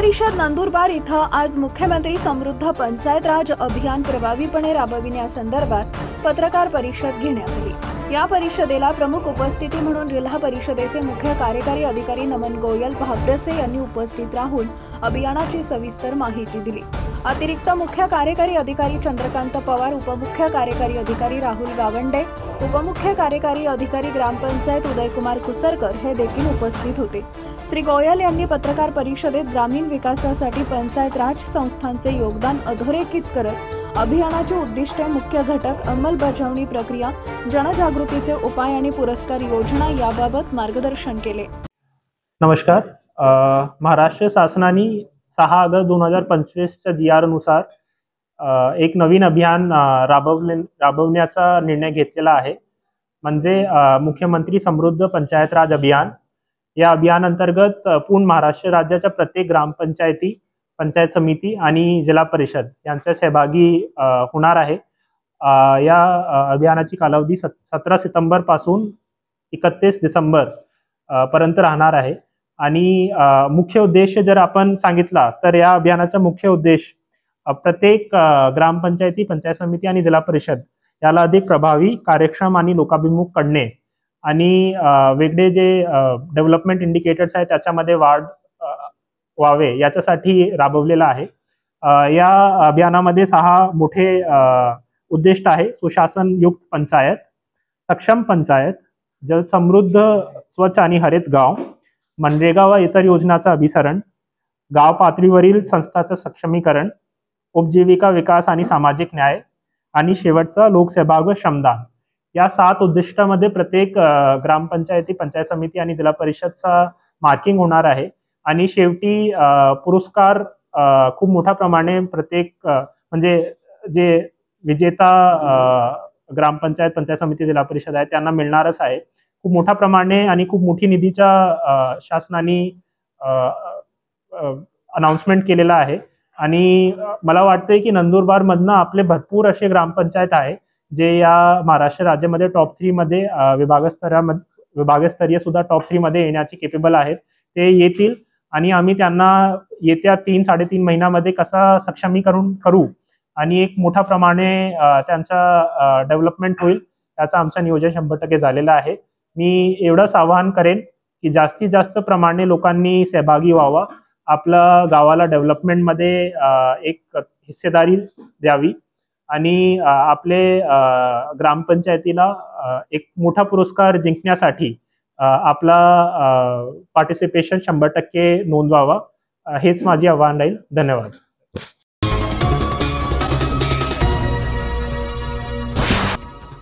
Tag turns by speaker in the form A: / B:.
A: परिषद नंदुरबार इथं आज मुख्यमंत्री समृद्ध पंचायत राज अभियान प्रभावीपणे राबविण्यासंदर्भात पत्रकार परिषद घेण्यात आली। या परिषदेला प्रमुख उपस्थिती म्हणून जिल्हा परिषदेचे मुख्य कार्यकारी अधिकारी नमन गोयल भाबडसे यांनी उपस्थित राहून अभियानाची सविस्तर माहिती दिली। अतिरिक्त मुख्य कार्यकारी अधिकारी चंद्रकांत पवार, उपमुख्य कार्यकारी अधिकारी राहुल गावंडे, उपमुख्य कार्यकारी अधिकारी ग्रामपंचायत उदयकुमार कुसरकर हे देखील उपस्थित होते। श्री गोयल यांनी पत्रकार परिषदेत ग्रामीण विकासासाठी पंचायत राज संस्थांचे योगदान अधोरेखित करत अभियानाचे उद्दिष्टे, मुख्य घटक, अंमलबजावणी प्रक्रिया, जनजागृतीचे उपाय आणि पुरस्कार योजना याबाबत मार्गदर्शन केले।
B: नमस्कार। महाराष्ट्र शासनाने 6 ऑगस्ट 2025च्या GR नुसार एक नवीन अभियान राबवण्याचा निर्णय घेतलेला आहे, म्हणजे मुख्यमंत्री समृद्ध पंचायत राज अभियान। या अभियानांतर्गत पूर्ण महाराष्ट्र राज्याच्या प्रत्येक ग्रामपंचायती, पंचायत समिती आणि जिल्हा परिषद यांच्या सहभागी होणार आहे। या अभियानाची कालावधी 17 सप्टेंबर पासून 31 डिसेंबर पर्यंत राहणार आहे। आणि मुख्य उद्देश जर आपण सांगितला तर या अभियानाचा मुख्य उद्देश प्रत्येक ग्रामपंचायती, पंचायत समिती आणि जिल्हा परिषद याला अधिक प्रभावी, कार्यक्षम आणि लोकाभिमुख करणे आणि वेगळे जे डेव्हलपमेंट इंडिकेटर्स आहेत त्याच्यामध्ये वाढ व्हावे याच्यासाठी राबवलेला आहे। या अभियानामध्ये 6 मोठे उद्दिष्ट आहे: सुशासन युक्त पंचायत, सक्षम पंचायत, जल समृद्ध, स्वच्छ आणि हरित गाव, मनरेगा व इतर योजनांचं अभिसरण, गाव पातळीवरील संस्थांचं सक्षमीकरण, उपजीविका विकास आणि सामाजिक न्याय, आणि शेवटचा लोकसहभाग व श्रमदान। या 7 उद्दिष्टामध्ये प्रत्येक ग्रामपंचायती, पंचायत समिती आणि जिल्हा परिषदचा मार्किंग होणार आहे। आणि शेवटी पुरस्कार खूप मोठ्या प्रमाणे प्रत्येक म्हणजे जे विजेता ग्रामपंचायत, पंचायत समिती, जिल्हा परिषद आहे त्यांना मिळणारच आहे। खूप मोठ्या प्रमाणे आणि खूप मोठी निधीच्या शासनाने अनाउन्समेंट केलेला आहे। आणि मला वाटतंय की नंदुरबार मधनं आपले भरपूर असे ग्रामपंचायत आहे जे या महाराष्ट्र राज्यामध्ये टॉप 3 मध्ये विभागस्तरीय सुद्धा टॉप 3 मध्ये येण्याचे केपेबल आहेत। ते येतील आणि आम्ही त्यांना येत्या 3-3.5 महिन्यामध्ये कसा सक्षमीकरण करू आणि एक मोठ्या प्रमाणे त्यांचा डेव्हलपमेंट होईल याचं आमचं नियोजन 100% झालेलं आहे। मी एवढंच आवाहन करेन की जास्तीत जास्त प्रमाणे लोकांनी सहभागी व्हावा, आपल्या गावाला डेव्हलपमेंटमध्ये एक हिस्सेदारी द्यावी आणि आपले ग्रामपंचायतीला एक मोठा पुरस्कार जिंकण्यासाठी आपला पार्टिसिपेशन 100% नोंदवावा, हेच माझे आवाहन राहील। धन्यवाद।